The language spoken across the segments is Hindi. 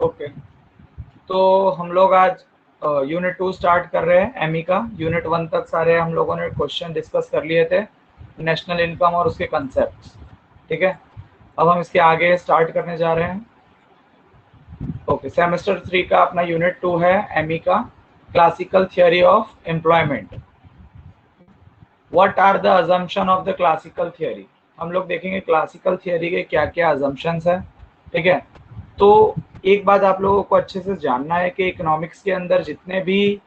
ओके, तो हम लोग आज यूनिट 2 स्टार्ट कर रहे हैं एमई का। यूनिट 1 तक सारे हम लोगों ने क्वेश्चन डिस्कस कर लिए थे, नेशनल इनकम और उसके कंसेप्ट्स। ठीक है, अब हम इसके आगे स्टार्ट करने जा रहे हैं। ओके, सेमेस्टर 3 का अपना यूनिट 2 है एमई का, classical theory of employment. What are the assumption of the classical theory. हम लोग देखेंगे क्लासिकल थियोरी के क्या क्या अजम्पशंस है। ठीक है, तो एक बात आप लोगों को अच्छे से जानना है कि इकोनॉमिक्स के अंदर जितने भी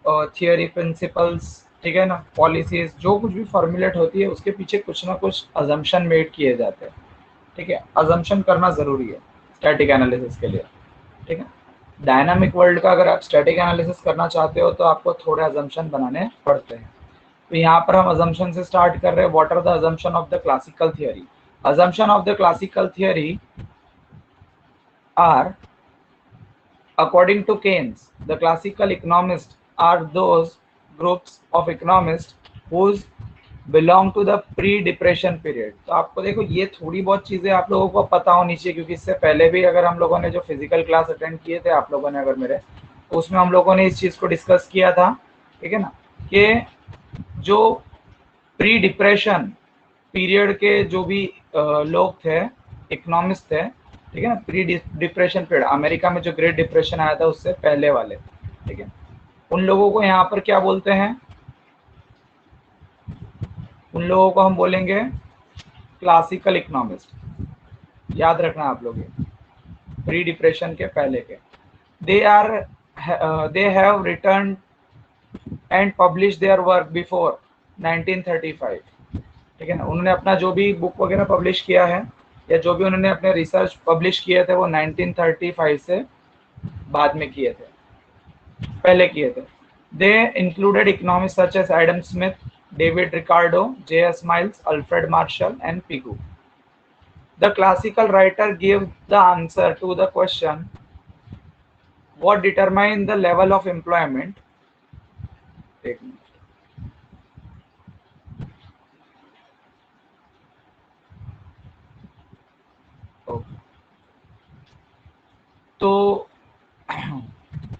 थियोरी, प्रिंसिपल्स, ठीक है ना, पॉलिसीज, जो कुछ भी फॉर्मुलेट होती है उसके पीछे कुछ ना कुछ अजम्पशन मेड किए जाते हैं। ठीक है, अजम्पशन करना ज़रूरी है स्टैटिक एनालिसिस के लिए। ठीक है, डायनामिक वर्ल्ड का अगर आप स्टैटिक एनालिसिस करना चाहते हो तो आपको थोड़े अजम्पशन बनाने पड़ते हैं। तो यहाँ पर हम अजम्पशन से स्टार्ट कर रहे हैं। What are the assumption of the classical theory. Assumption of the classical theory are, according to Keynes, the classical economists are those groups of economists whose belong to the pre-depression period। तो आपको देखो ये थोड़ी बहुत चीज़ें आप लोगों को पता होनी चाहिए, क्योंकि इससे पहले भी अगर हम लोगों ने जो फिजिकल क्लास अटेंड किए थे आप लोगों ने अगर मेरे, तो उसमें हम लोगों ने इस चीज़ को डिस्कस किया था। ठीक है ना, कि जो प्री डिप्रेशन पीरियड के जो भी लोग थे, इकोनॉमिस्ट थे, ठीक है ना, प्री डिप्रेशन पीरियड, अमेरिका में जो ग्रेट डिप्रेशन आया था उससे पहले वाले, ठीक है, उन लोगों को यहाँ पर क्या बोलते हैं, उन लोगों को हम बोलेंगे क्लासिकल इकोनॉमिस्ट। याद रखना आप लोग, ये प्री डिप्रेशन के पहले के। They have return and publish their work before 1935। ठीक है ना, उन्होंने अपना जो भी बुक वगैरह पब्लिश किया है या जो भी उन्होंने अपने रिसर्च पब्लिश किए थे वो 1935 से बाद में किए थे, पहले किए थे। They included economist such as Adam Smith, David Ricardo, J S. Miles, Alfred Marshall and Pigou. The classical writer give the answer to the question what determine the level of employment। एक मिनट, तो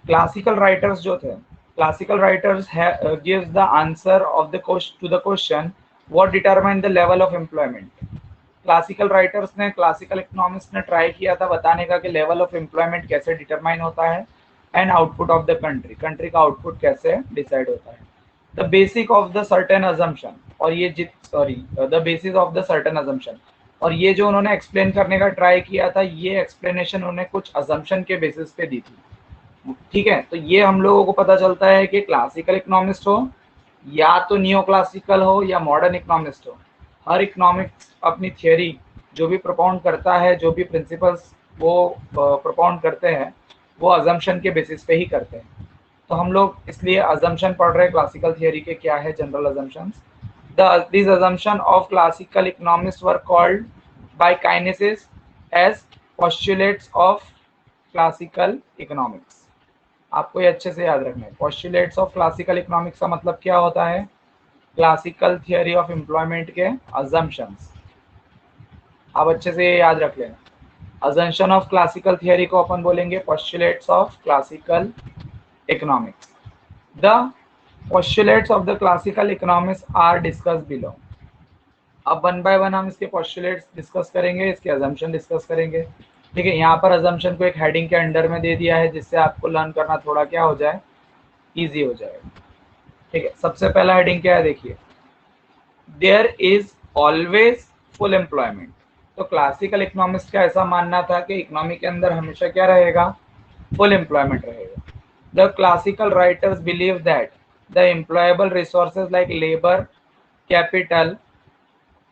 क्लासिकल राइटर्स जो थे, classical writers gives the answer of the to the question what determine the level of employment. Classical writers ने, क्लासिकल इकोनॉमिस्ट ने ट्राई किया था बताने का कि लेवल ऑफ एम्प्लॉयमेंट कैसे डिटरमाइन होता है and output of the country, country का आउटपुट कैसे डिसाइड होता है। The basic of the certain assumption, और ये the basis of the certain assumption, और ये जो उन्होंने एक्सप्लेन करने का ट्राई किया था, ये एक्सप्लेनेशन उन्होंने कुछ अजम्पशन के बेसिस पे दी थी। ठीक है, तो ये हम लोगों को पता चलता है कि क्लासिकल इकोनॉमिस्ट हो या तो नियो क्लासिकल हो या मॉडर्न इकोनॉमिस्ट हो, हर इकोनॉमिक्स अपनी थियोरी जो भी प्रोपाउंड करता है, जो भी प्रिंसिपल्स वो प्रोपाउंड करते हैं, वो अजम्पशन के बेसिस पे ही करते हैं। तो हम लोग इसलिए अजम्पशन पढ़ रहे हैं क्लासिकल थियोरी के, क्या है general assumptions. These assumptions of classical economists were called by Keynes as postulates of classical economics। आपको ये अच्छे से याद रखना है, postulates of classical economics का मतलब क्या होता है, क्लासिकल थियोरी ऑफ एम्प्लॉयमेंट के assumptions। आप अच्छे से ये याद रख लेना। assumption of classical theory को अपन बोलेंगे postulates of classical economics। The postulates of the classical economics are discussed below। अब वन बाय वन हम इसके postulates डिस्कस करेंगे, इसके assumption डिस्कस करेंगे। ठीक है, यहाँ पर assumption को एक हेडिंग के अंडर में दे दिया है जिससे आपको लर्न करना थोड़ा क्या हो जाए, इजी हो जाएगा। ठीक है, सबसे पहला हेडिंग क्या है देखिए, there is always full employment. तो क्लासिकल इकोनॉमिस्ट का ऐसा मानना था कि इकोनॉमी के अंदर हमेशा क्या रहेगा, फुल एम्प्लॉयमेंट रहेगा। The classical writers believe that the employable resources like labor, capital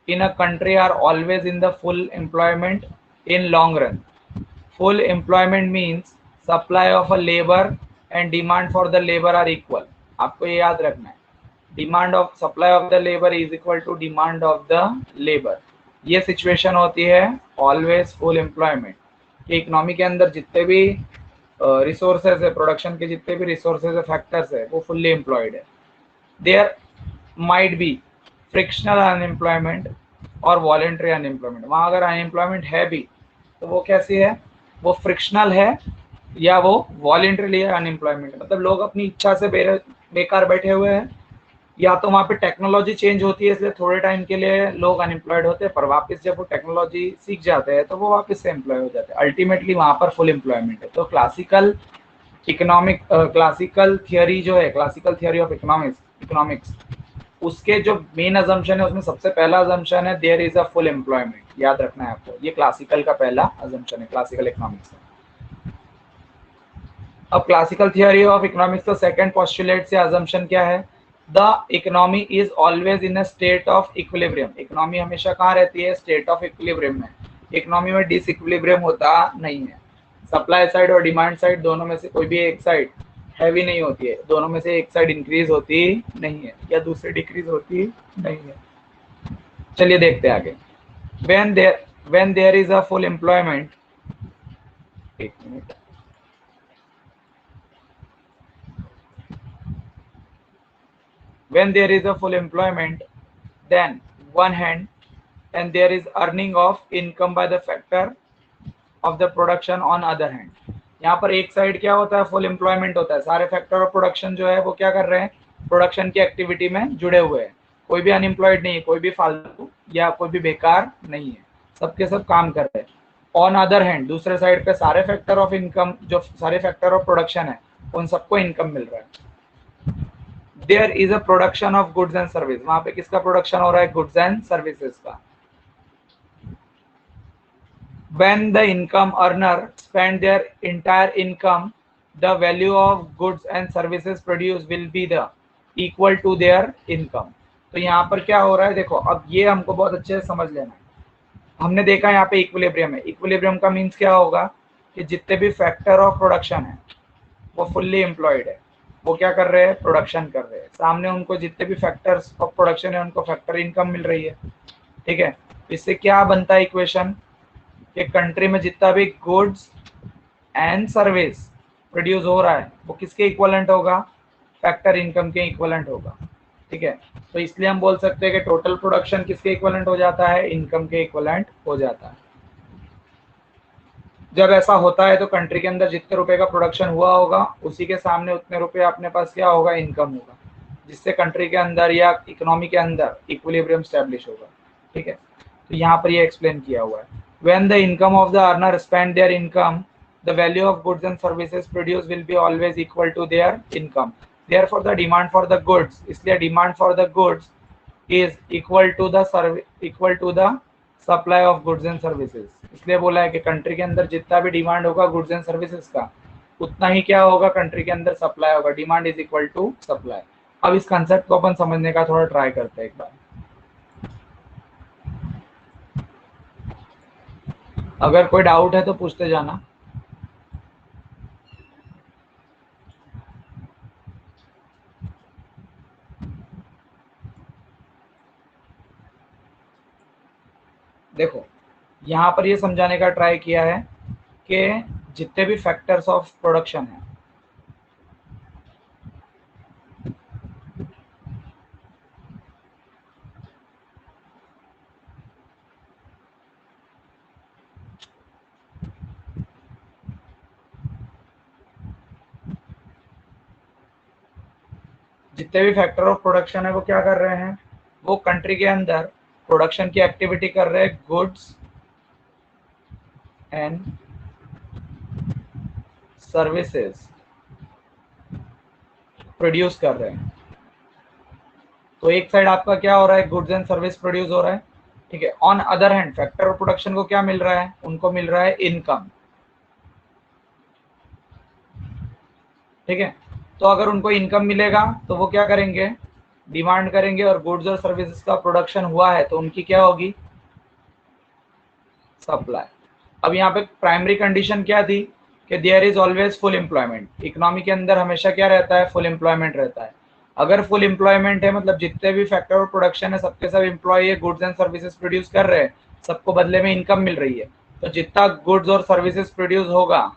in a country are always in the full employment in long run। Full employment means supply of a labor and demand for the labor are equal। आपको ये याद रखना है, demand of supply of the labour is equal to demand of the labour. ये सिचुएशन होती है ऑलवेज फुल एम्प्लॉयमेंट। इकोनॉमी के अंदर जितने भी रिसोर्सेज है, प्रोडक्शन के जितने भी रिसोर्सेज है, फैक्टर्स है, वो फुल्ली एम्प्लॉयड है। There might be frictional unemployment और वॉलेंट्री अनएम्प्लॉयमेंट। वहाँ अगर अनएम्प्लॉयमेंट है भी तो वो कैसी है, वो फ्रिक्शनल है या वो वॉलेंटरली अनएम्प्लॉयमेंट, मतलब लोग अपनी इच्छा से बेकार बैठे हुए हैं, या तो वहाँ पे टेक्नोलॉजी चेंज होती है इसलिए थोड़े टाइम के लिए लोग अनएम्प्लॉयड होते हैं, पर वापस जब वो टेक्नोलॉजी सीख जाते हैं तो वो वापस से एम्प्लॉय हो जाते हैं, अल्टीमेटली वहाँ पर फुल एम्प्लॉयमेंट है। तो क्लासिकल थियोरी जो है, क्लासिकल थियोरी ऑफ इकोनॉमिक्स, उसके जो मेन अजम्पशन है उसमें सबसे पहला अजम्पशन है there is a full employment, याद रखना है आपको, ये क्लासिकल का पहला अजम्पशन है क्लासिकल इकोनॉमिक्स का। अब क्लासिकल थियोरी ऑफ इकोनॉमिक्स का सेकंड पोस्टुलेट से अजम्पशन क्या है, the economy is always in a state of equilibrium, economy हमेशा कहाँ रहती है, स्टेट ऑफ इक्विलिब्रियम में, इकोनॉमी में डिसइक्विलिब्रियम होता नहीं है, सप्लाई साइड और डिमांड साइड दोनों में से कोई भी एक साइड हैवी नहीं होती है, दोनों में से एक साइड इंक्रीज होती नहीं है या दूसरी डिक्रीज होती नहीं है। चलिए देखते हैं आगे। when there is a full employment, एक minute, when there is a full employment, then one hand, and there is earning of income by the factor of the production on other hand। यहाँ पर एक साइड क्या होता है, फुल एम्प्लॉयमेंट होता है, सारे फैक्टर ऑफ प्रोडक्शन जो है वो क्या कर रहे हैं, प्रोडक्शन की एक्टिविटी में जुड़े हुए हैं, कोई भी अनएम्प्लॉयड नहीं है, कोई भी फालतू या कोई भी बेकार नहीं है, सबके सब काम कर रहे हैं। ऑन अदर हैंड, दूसरे साइड पे सारे फैक्टर ऑफ इनकम, जो सारे फैक्टर ऑफ प्रोडक्शन है उन सबको इनकम मिल रहा है। There is a production of goods and service, वहां पे किसका प्रोडक्शन हो रहा है, गुड्स एंड सर्विसेज का। when the income earner spend their entire income, the value of goods and services produced will be the equal to their income। तो यहाँ पर क्या हो रहा है, देखो अब ये हमको बहुत अच्छे से समझ लेना है। हमने देखा यहाँ पे इक्विलिब्रियम है, इक्विलिब्रियम का मीन्स क्या होगा कि जितने भी फैक्टर ऑफ प्रोडक्शन है वो फुल्ली एम्प्लॉयड है, वो क्या कर रहे हैं, प्रोडक्शन कर रहे हैं, सामने उनको जितने भी फैक्टर्स ऑफ प्रोडक्शन है उनको फैक्टर इनकम मिल रही है। ठीक है, इससे क्या बनता है इक्वेशन, कि कंट्री में जितना भी गुड्स एंड सर्विस प्रोड्यूस हो रहा है वो किसके इक्वलेंट होगा, फैक्टर इनकम के इक्वलेंट होगा। ठीक है, तो इसलिए हम बोल सकते हैं कि टोटल प्रोडक्शन किसके इक्वलेंट हो जाता है, इनकम के इक्वलेंट हो जाता है। जब ऐसा होता है तो कंट्री के अंदर जितने रुपए का प्रोडक्शन हुआ होगा उसी के सामने उतने रुपए अपने पास क्या होगा, इनकम होगा, जिससे कंट्री के अंदर या इकोनॉमी के अंदर इक्विलिब्रियम स्टैब्लिश होगा। ठीक है, तो यहाँ पर ये एक्सप्लेन किया हुआ है। When the income of the earner spend their income, the value of goods and services produced will be always equal to their income। Therefore, the demand for the goods, इसलिए demand for the goods is equal to the supply of goods and services। इसलिए बोला है कि कंट्री के अंदर जितना भी डिमांड होगा गुड्स एंड सर्विसेज का, उतना ही क्या होगा, कंट्री के अंदर सप्लाई होगा, demand is equal to supply. अब इस कंसेप्ट को अपन समझने का थोड़ा ट्राई करते हैं एक बार। अगर कोई डाउट है तो पूछते जाना। देखो यहाँ पर ये समझाने का ट्राई किया है कि जितने भी फैक्टर्स ऑफ प्रोडक्शन है, जितने भी फैक्टर ऑफ प्रोडक्शन है वो क्या कर रहे हैं, वो कंट्री के अंदर प्रोडक्शन की एक्टिविटी कर रहे हैं, गुड्स एंड सर्विसेज प्रोड्यूस कर रहे हैं। तो एक साइड आपका क्या हो रहा है, गुड्स एंड सर्विस प्रोड्यूस हो रहा है। ठीक है, on other hand factor of production को क्या मिल रहा है, उनको मिल रहा है इनकम। ठीक है, तो अगर उनको इनकम मिलेगा तो वो क्या करेंगे, डिमांड करेंगे, और गुड्स और सर्विसेज का प्रोडक्शन हुआ है तो उनकी क्या होगी, सप्लाई। अब यहाँ पे प्राइमरी कंडीशन क्या थी कि there is always full employment, economy के अंदर हमेशा क्या रहता है, फुल एम्प्लॉयमेंट रहता है। अगर फुल एम्प्लॉयमेंट है मतलब जितने भी फैक्टर ऑफ प्रोडक्शन है सबके सब employ goods and services produce कर रहे हैं, सबको बदले में इनकम मिल रही है, तो जितना गुड्स और सर्विसेज प्रोड्यूस होगा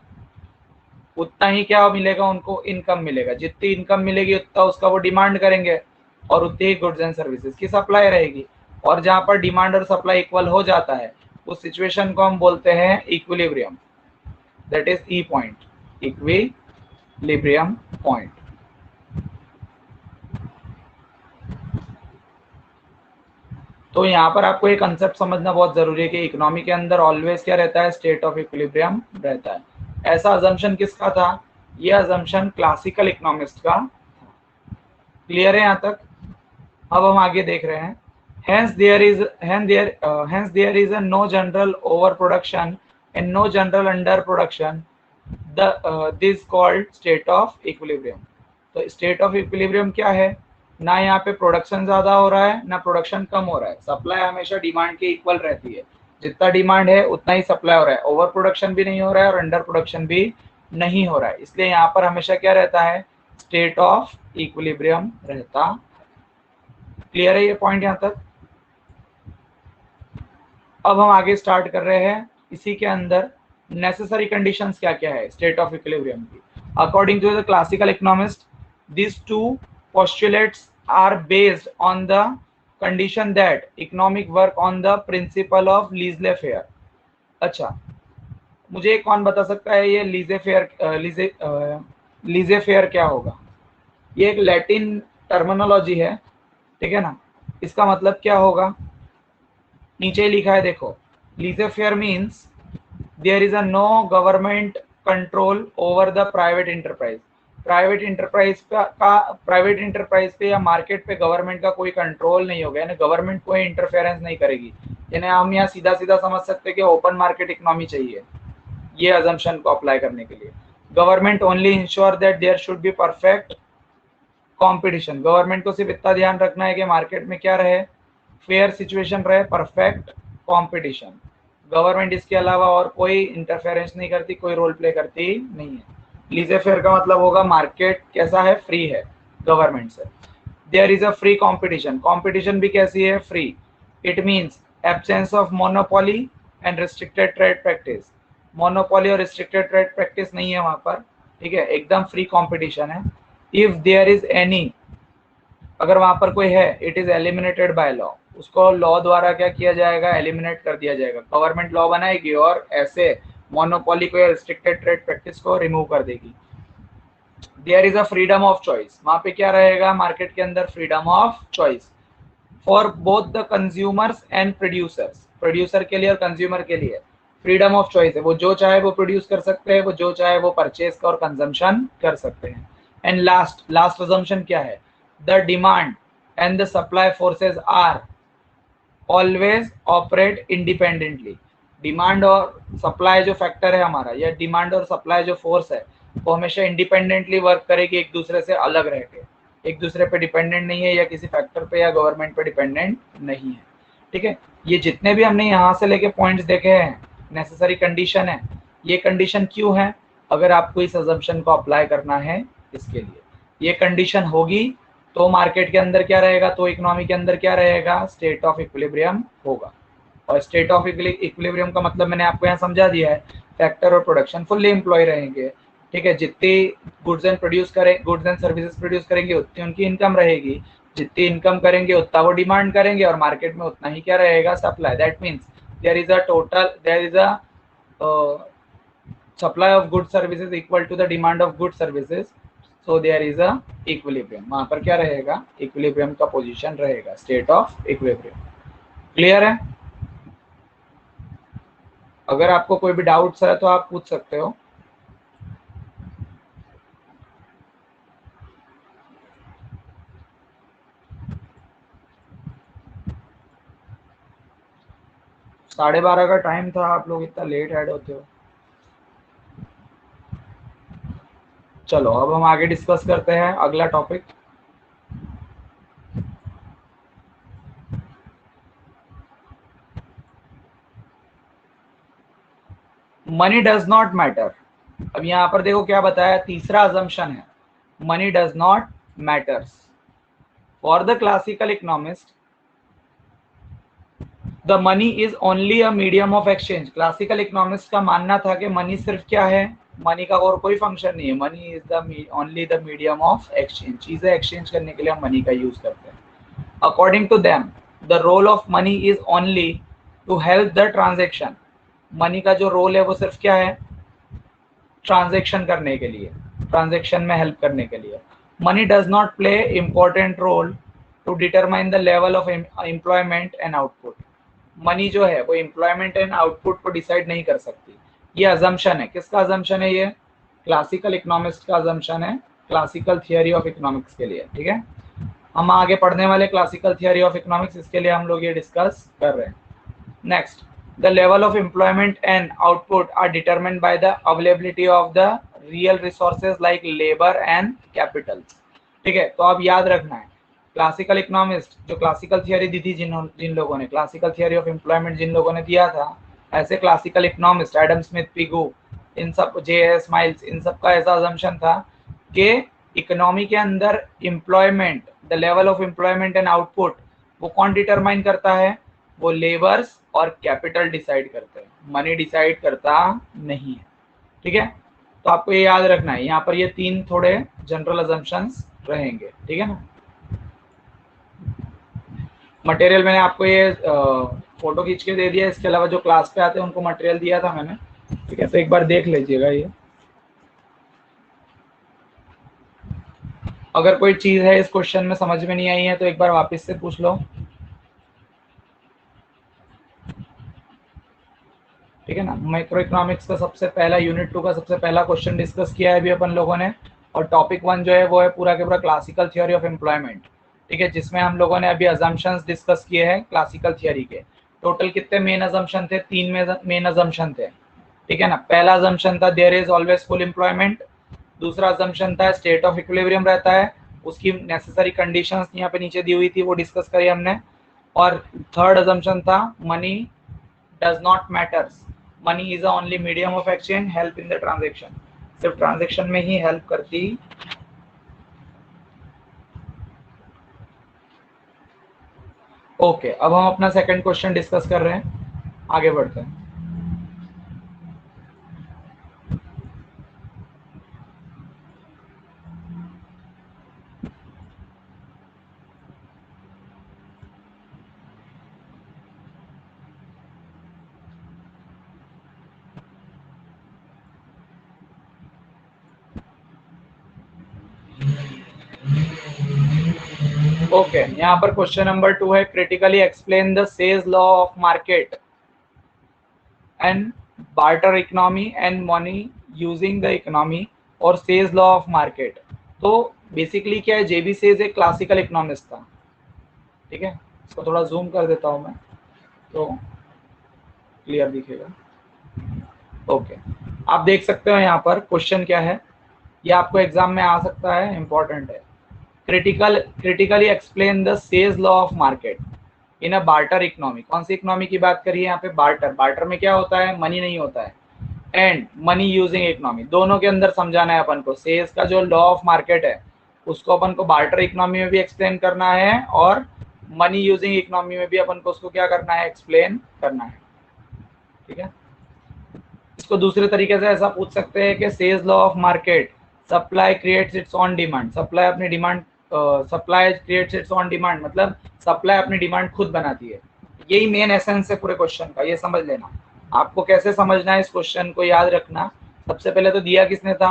उतना ही क्या मिलेगा, उनको इनकम मिलेगा, जितनी इनकम मिलेगी उतना उसका वो डिमांड करेंगे और उतनी ही गुड्स एंड सर्विसेज की सप्लाई रहेगी। और जहाँ पर डिमांड और सप्लाई इक्वल हो जाता है उस सिचुएशन को हम बोलते हैं equilibrium, that is E point. Equilibrium point. तो यहाँ पर आपको एक कंसेप्ट समझना बहुत जरूरी है कि इकोनॉमी के अंदर ऑलवेज क्या रहता है, स्टेट ऑफ इक्विलिब्रियम रहता है। ऐसा अजम्पशन किसका था, ये अजम्पशन क्लासिकल इकोनॉमिस्ट का। क्लियर है यहाँ तक? अब हम आगे देख रहे हैं। hence there is a no general overproduction and no general underproduction, this called state of equilibrium। तो स्टेट ऑफ इक्विलिब्रियम क्या है, ना यहाँ पे प्रोडक्शन ज्यादा हो रहा है ना प्रोडक्शन कम हो रहा है, सप्लाई हमेशा डिमांड के इक्वल रहती है, जितना डिमांड है उतना ही सप्लाई हो रहा है, ओवर प्रोडक्शन भी नहीं हो रहा है और अंडर प्रोडक्शन भी नहीं हो रहा है, इसलिए यहाँ पर हमेशा क्या रहता है, स्टेट ऑफ इक्विलिब्रियम रहता। क्लियर है ये पॉइंट यहाँ तक? अब हम आगे स्टार्ट कर रहे हैं। इसी के अंदर नेसेसरी कंडीशंस क्या क्या है स्टेट ऑफ इक्विलिब्रियम की। According to the classical economist, these two postulates are based on the condition that economic work on the principle of laissez-faire। अच्छा, मुझे कौन बता सकता है ये laissez-faire क्या होगा? ये एक लैटिन टर्मिनोलॉजी है, ठीक है ना। इसका मतलब क्या होगा, नीचे लिखा है देखो, laissez-faire means there is a no government control over the private enterprise। Private enterprise पे या मार्केट पे गवर्नमेंट का कोई कंट्रोल नहीं होगा, यानी गवर्नमेंट कोई इंटरफेरेंस नहीं करेगी। यानी हम यहाँ सीधा सीधा समझ सकते हैं कि ओपन मार्केट इकोनॉमी चाहिए ये अजम्पशन को अप्लाई करने के लिए। Government only ensure that there should be perfect competition. Government को सिर्फ इतना ध्यान रखना है कि मार्केट में क्या रहे, फेयर सिचुएशन रहे, परफेक्ट कंपटीशन। गवर्नमेंट इसके अलावा और कोई इंटरफेरेंस नहीं करती, कोई रोल प्ले करती नहीं है। laissez-faire का मतलब होगा मार्केट कैसा है, फ्री है गवर्नमेंट से। There is a free competition, competition भी कैसी है, free. It means absence of monopoly and restricted trade practice. Monopoly और रिस्ट्रिक्टेड ट्रेड प्रैक्टिस नहीं है वहां पर, ठीक है, एकदम फ्री कंपटीशन है। इफ देयर इज एनी, अगर वहां पर कोई है, it is eliminated by law, उसको लॉ द्वारा क्या किया जाएगा, एलिमिनेट कर दिया जाएगा। गवर्नमेंट लॉ बनाएगी और ऐसे मोनोपोली को या रिस्ट्रिक्टेड ट्रेड प्रैक्टिस को रिमूव कर देगी। There is a freedom of choice, वहां पे क्या रहेगा, मार्केट के अंदर freedom of choice for both the consumers and producers. Producer के लिए और कंज्यूमर के लिए फ्रीडम ऑफ चॉइस है, वो जो चाहे वो प्रोड्यूस कर सकते हैं, वो जो चाहे वो परचेज और कंजम्पशन कर सकते हैं। एंड लास्ट अजम्पशन क्या है, the demand and the supply forces are always operate independently. Demand और सप्लाई जो फैक्टर है हमारा, या डिमांड और सप्लाई जो फोर्स है, वो हमेशा इंडिपेंडेंटली वर्क करेगी, एक दूसरे से अलग रह के, एक दूसरे पे डिपेंडेंट नहीं है, या किसी फैक्टर पे या गवर्नमेंट पे डिपेंडेंट नहीं है, ठीक है। ये जितने भी हमने यहाँ से लेके पॉइंट्स देखे हैं नेसेसरी कंडीशन है। ये कंडीशन क्यों है, अगर आपको इस अजम्पशन को अप्लाई करना है इसके लिए ये कंडीशन होगी तो मार्केट के अंदर क्या रहेगा, तो इकोनॉमी के अंदर क्या रहेगा, स्टेट ऑफ इक्विलिब्रियम होगा। और स्टेट ऑफ इक्विलिब्रियम का मतलब मैंने आपको यहाँ समझा दिया है, फैक्टर और प्रोडक्शन फुल्ली एम्प्लॉय रहेंगे, ठीक है। जितनी गुड्स एंड सर्विसेज प्रोड्यूस करेंगे उतनी उनकी इनकम रहेगी, जितनी इनकम करेंगे उतना वो डिमांड करेंगे और मार्केट में उतना ही क्या रहेगा, supply. That means there is a supply of good services equal to the demand of good services, so there is a equilibrium. वहां पर क्या रहेगा, इक्विलिब्रियम का पोजीशन रहेगा, स्टेट ऑफ इक्विलिब्रियम। क्लियर है? अगर आपको कोई भी डाउट्स है तो आप पूछ सकते हो। साढ़े 12 का टाइम था, आप लोग इतना लेट ऐड होते हो। चलो अब हम आगे डिस्कस करते हैं अगला topic. Money does not matter. अब यहाँ पर देखो क्या बताया, तीसरा अजम्पशन है, money does not matters. For the classical economist the money is only a medium of exchange. Classical economist का मानना था कि मनी सिर्फ क्या है, मनी का और कोई फंक्शन नहीं है, money is the only the medium of exchange. चीजें एक्सचेंज करने के लिए हम मनी का यूज करते हैं। According to them the role of money is only to help the transaction. Money का जो रोल है वो सिर्फ क्या है, ट्रांजैक्शन करने के लिए, ट्रांजैक्शन में हेल्प करने के लिए। Money does not play important role to determine the level of employment and output. Money जो है वो एम्प्लॉयमेंट एंड आउटपुट को डिसाइड नहीं कर सकती। ये अजम्पशन है, किसका अजम्पशन है? ये क्लासिकल इकोनॉमिस्ट का अजम्पशन है, क्लासिकल थियोरी ऑफ इकोनॉमिक्स के लिए। ठीक है, हम आगे पढ़ने वाले क्लासिकल थियोरी ऑफ इकोनॉमिक्स, इसके लिए हम लोग ये डिस्कस कर रहे हैं। Next, the level of employment and output are determined by the availability of the real resources like labour and capital. ठीक है, तो अब याद रखना है, क्लासिकल इकोनॉमिस्ट जो क्लासिकल थियोरी दी थी, जिन लोगों ने क्लासिकल थियोरी ऑफ एम्प्लॉयमेंट जिन लोगों ने दिया था, ऐसे classical economist Adam Smith, Pigou, इन सब, जे.एस. माइल्स, इन सब का ऐसा अजम्पशन था कि इकोनॉमी के अंदर employment, the level of employment and output, वो कौन डिटरमाइन करता है? वो लेबर्स और कैपिटल डिसाइड करते हैं, मनी डिसाइड करता नहीं है। ठीक है, तो आपको ये याद रखना है, यहाँ पर ये तीन थोड़े जनरल अजम्पशंस रहेंगे। ठीक है ना। मटेरियल मैंने आपको ये फोटो खींच के दे दिया, इसके अलावा जो क्लास पे आते हैं उनको मटेरियल दिया था मैंने। ठीक है, तो एक बार देख लीजिएगा ये। अगर कोई चीज है इस क्वेश्चन में समझ में नहीं आई है तो एक बार वापस से पूछ लो। ठीक है ना। माइक्रो इकोनॉमिक्स का सबसे पहला, यूनिट 2 का सबसे पहला क्वेश्चन डिस्कस किया है अभी अपन लोगों ने, और टॉपिक 1 जो है वो है पूरा के पूरा क्लासिकल थियोरी ऑफ एम्प्लॉयमेंट। ठीक है, जिसमें हम लोगों ने अभी अजम्पशंस डिस्कस किए हैं क्लासिकल थियोरी के। टोटल कितने मेन अजम्पशन थे? 3 मेन अजम्पशन थे। ठीक है ना। पहला अजम्पशन था there is always full employment. दूसरा अजम्पशन था स्टेट ऑफ इक्विलिब्रियम रहता है, उसकी नेसेसरी कंडीशंस यहाँ पे नीचे दी हुई थी, वो डिस्कस करी हमने। और थर्ड अजम्पशन था money does not matters, money is the only medium of exchange, help in the transaction, सिर्फ ट्रांजेक्शन में ही हेल्प करती। ओके, अब हम अपना सेकंड क्वेश्चन डिस्कस कर रहे हैं, आगे बढ़ते हैं। ओके, यहाँ पर क्वेश्चन नंबर 2 है, critically explain the sage law of market and barter economy and money using the economy और सेज लॉ ऑफ मार्केट। तो बेसिकली क्या है, जेबी सेज एक क्लासिकल इकोनॉमिस्ट था। ठीक है, इसको थोड़ा जूम कर देता हूं मैं तो क्लियर दिखेगा। ओके, आप देख सकते हो यहाँ पर क्वेश्चन क्या है, ये आपको एग्जाम में आ सकता है, इंपॉर्टेंट है। Critically explain the sage law of market in a barter economy. कौन सी इकोनॉमी की बात करिए यहाँ पे? बार्टर। बार्टर में क्या होता है? मनी नहीं होता है। एंड मनी यूजिंग इकोनॉमी, दोनों के अंदर समझाना है अपन को। सेज का जो लॉ ऑफ मार्केट है उसको अपन को बार्टर इकोनॉमी में भी एक्सप्लेन करना है, और मनी यूजिंग इकोनॉमी में भी अपन को उसको क्या करना है? एक्सप्लेन करना है। ठीक है, इसको दूसरे तरीके से ऐसा पूछ सकते हैं कि Say's law of market, supply creates its own demand. Supply अपनी demand, supply creates its own demand, मतलब सप्लाई अपनी डिमांड खुद बनाती है। यही मेन एसेंस है पूरे क्वेश्चन का, ये समझ लेना। आपको कैसे समझना है इस क्वेश्चन को, याद रखना। सबसे पहले तो दिया किसने था?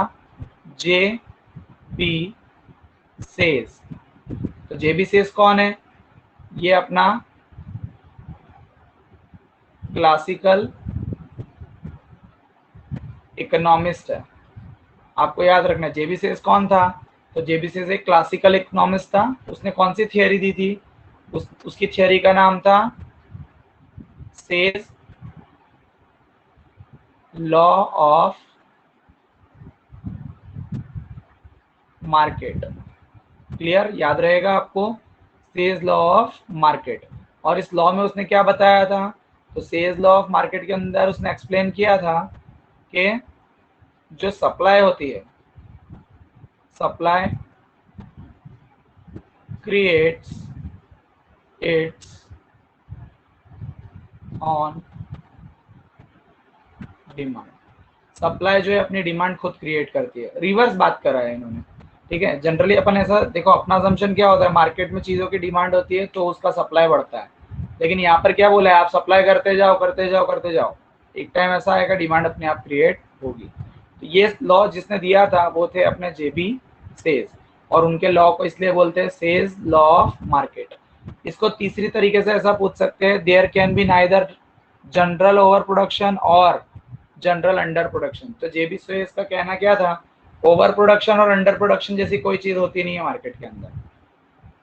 J B Say. तो जे बी सेज कौन है? ये अपना क्लासिकल इकोनॉमिस्ट है। आपको याद रखना है जेबी सेज कौन था? तो जेबी सेज एक क्लासिकल इकोनॉमिस्ट था। उसने कौन सी थियरी दी थी? उसकी थियरी का नाम था says law of market. Clear, याद रहेगा आपको, सेज लॉ ऑफ मार्केट। और इस लॉ में उसने क्या बताया था? तो सेज लॉ ऑफ मार्केट के अंदर उसने एक्सप्लेन किया था कि जो सप्लाई होती है, supply creates its own demand. Supply जो है अपनी डिमांड खुद क्रिएट करती है। रिवर्स बात करा है इन्होंने। ठीक है, जनरली अपन ऐसा देखो, अपना असम्पशन क्या होता है, मार्केट में चीजों की डिमांड होती है तो उसका सप्लाई बढ़ता है। लेकिन यहाँ पर क्या बोला है? आप सप्लाई करते जाओ करते जाओ करते जाओ, एक टाइम ऐसा आएगा डिमांड अपने आप क्रिएट होगी। तो ये लॉ जिसने दिया था वो थे अपने जेबी सेज, और उनके लॉ को इसलिए बोलते हैं सेज लॉ ऑफ मार्केट। इसको तीसरी तरीके से ऐसा पूछ सकते हैं, there can be neither general over production और जनरल अंडर प्रोडक्शन। तो जेबी सेज का कहना क्या था, ओवर प्रोडक्शन और अंडर प्रोडक्शन जैसी कोई चीज होती नहीं है मार्केट के अंदर,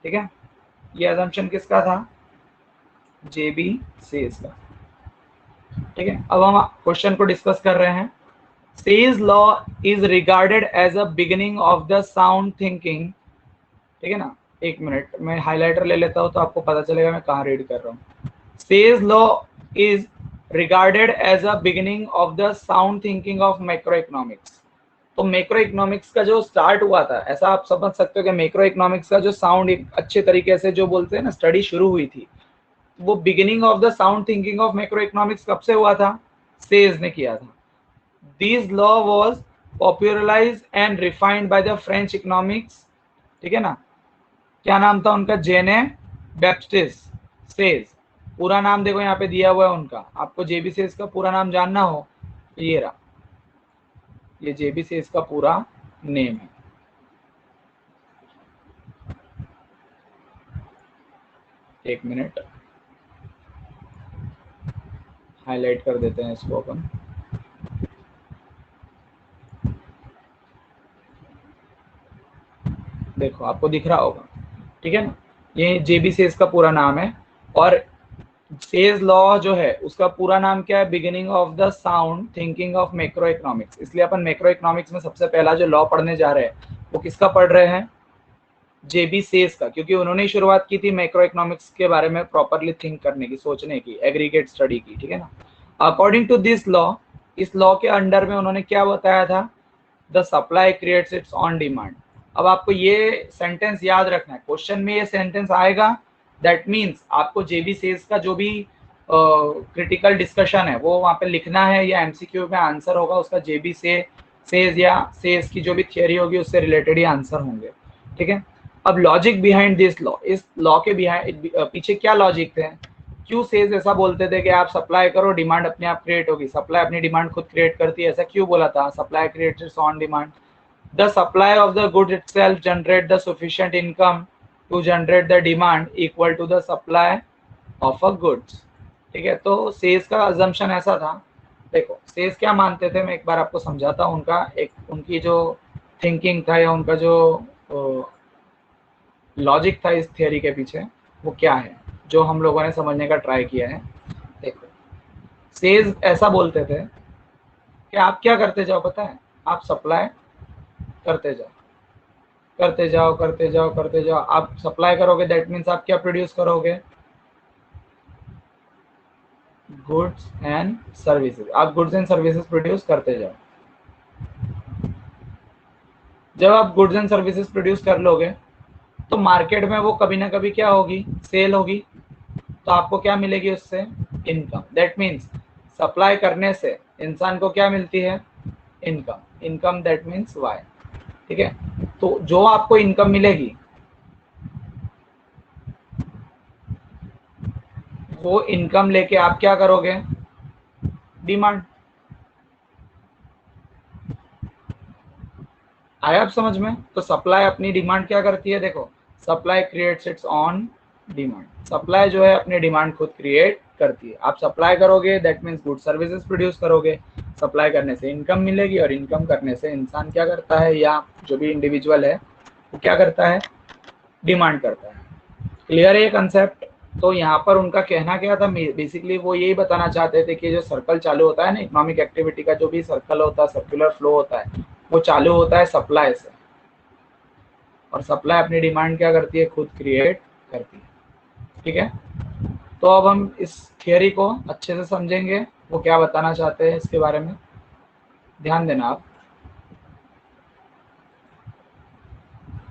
ठीक है। ये अजम्पशन किसका था, जेबी सेज का, ठीक है। अब हम क्वेश्चन को डिस्कस कर रहे हैं। Say law is regarded as a beginning of the sound thinking, ठीक है ना। एक मिनट मैं हाइलाइटर ले लेता हूं तो आपको पता चलेगा मैं कहाँ रीड कर रहा हूँ। Say law is regarded as a beginning of the sound thinking of macro economics. तो मैक्रो इकोनॉमिक्स का जो स्टार्ट हुआ था, ऐसा आप समझ सकते हो कि मैक्रो इकोनॉमिक्स का जो साउंड एक अच्छे तरीके से जो बोलते हैं ना स्टडी शुरू हुई थी, वो beginning of the sound thinking of macro economics कब से हुआ था, सेज ने किया था। This law was popularised and refined by the French economics, ठीक है ना। क्या नाम था उनका, जेने बैप्टिस्ट सेज। पूरा नाम देखो यहाँ पे दिया हुआ है उनका, आपको जेबी सेज का पूरा नाम जानना हो तो ये रहा, ये जेबी सेज का पूरा नेम है। एक मिनट हाईलाइट कर देते हैं इसको अपन। देखो आपको दिख रहा होगा, ठीक है ना। ये जेबी सेज का पूरा नाम है, और सेज लॉ जो है उसका पूरा नाम क्या है, beginning of the sound thinking of macro economics. इसलिए अपन मैक्रो इकोनॉमिक्स में सबसे पहला जो लॉ पढ़ने जा रहे हैं वो किसका पढ़ रहे हैं, जेबी सेज का, क्योंकि उन्होंने ही शुरुआत की थी मैक्रो इकोनॉमिक्स के बारे में प्रॉपरली थिंक करने की, सोचने की, एग्रीगेट स्टडी की, ठीक है ना। अकॉर्डिंग टू दिस लॉ, इस लॉ के अंडर में उन्होंने क्या बताया था, the supply creates its own demand. अब आपको ये सेंटेंस याद रखना है, क्वेश्चन में ये सेंटेंस आएगा, दैट मीन्स आपको जेबी सेज का जो भी क्रिटिकल डिस्कशन है वो वहाँ पे लिखना है, या एमसीक्यू में आंसर होगा उसका जेबी से सेज या सेज की जो भी थियरी होगी उससे रिलेटेड ही आंसर होंगे, ठीक है। अब लॉजिक बिहाइंड दिस लॉ, इस लॉ के बिहाइंड पीछे क्या लॉजिक थे, क्यों सेज ऐसा बोलते थे कि आप सप्लाई करो डिमांड अपने आप क्रिएट होगी, सप्लाई अपनी डिमांड खुद क्रिएट करती है, ऐसा क्यों बोला था, supply creates own demand. The supply of the good itself generate the sufficient income to generate the demand equal to the supply of a goods, ठीक है। तो सेज का अजम्पशन ऐसा था, देखो सेज क्या मानते थे, मैं एक बार आपको समझाता हूँ उनका एक, उनकी जो थिंकिंग था या उनका जो लॉजिक था इस थियरी के पीछे, वो क्या है जो हम लोगों ने समझने का ट्राई किया है। देखो सेज ऐसा बोलते थे कि आप क्या करते जाओ पता है, आप सप्लाई करते जाओ करते जाओ करते जाओ करते जाओ, आप सप्लाई करोगे, दैट मीन्स आप क्या प्रोड्यूस करोगे, गुड्स एंड सर्विसेज, आप गुड्स एंड सर्विसेज प्रोड्यूस करते जाओ। जब आप गुड्स एंड सर्विसेज प्रोड्यूस कर लोगे तो मार्केट में वो कभी ना कभी क्या होगी, सेल होगी, तो आपको क्या मिलेगी उससे, इनकम। दैट मीन्स सप्लाई करने से इंसान को क्या मिलती है, income. Income that means Y, ठीक है। तो जो आपको इनकम मिलेगी वो इनकम लेके आप क्या करोगे, डिमांड। आया आप समझ में। तो सप्लाई अपनी डिमांड क्या करती है, देखो supply creates its own demand, supply जो है अपनी डिमांड खुद क्रिएट करती है। आप सप्लाई करोगे that means good services produce करोगे, सप्लाई करने से इनकम मिलेगी, और इनकम करने से इंसान क्या करता है, या जो भी इंडिविजुअल है वो क्या करता है, डिमांड करता है। क्लियर है ये कंसेप्ट। तो यहाँ पर उनका कहना क्या था, बेसिकली वो यही बताना चाहते थे कि जो सर्कल चालू होता है ना इकोनॉमिक एक्टिविटी का, जो भी सर्कल होता है, सर्कुलर फ्लो होता है, वो चालू होता है सप्लाई से, और सप्लाई अपनी डिमांड क्या करती है, खुद क्रिएट करती है, ठीक है। तो अब हम इस थियरी को अच्छे से समझेंगे, वो क्या बताना चाहते हैं इसके बारे में, ध्यान देना आप।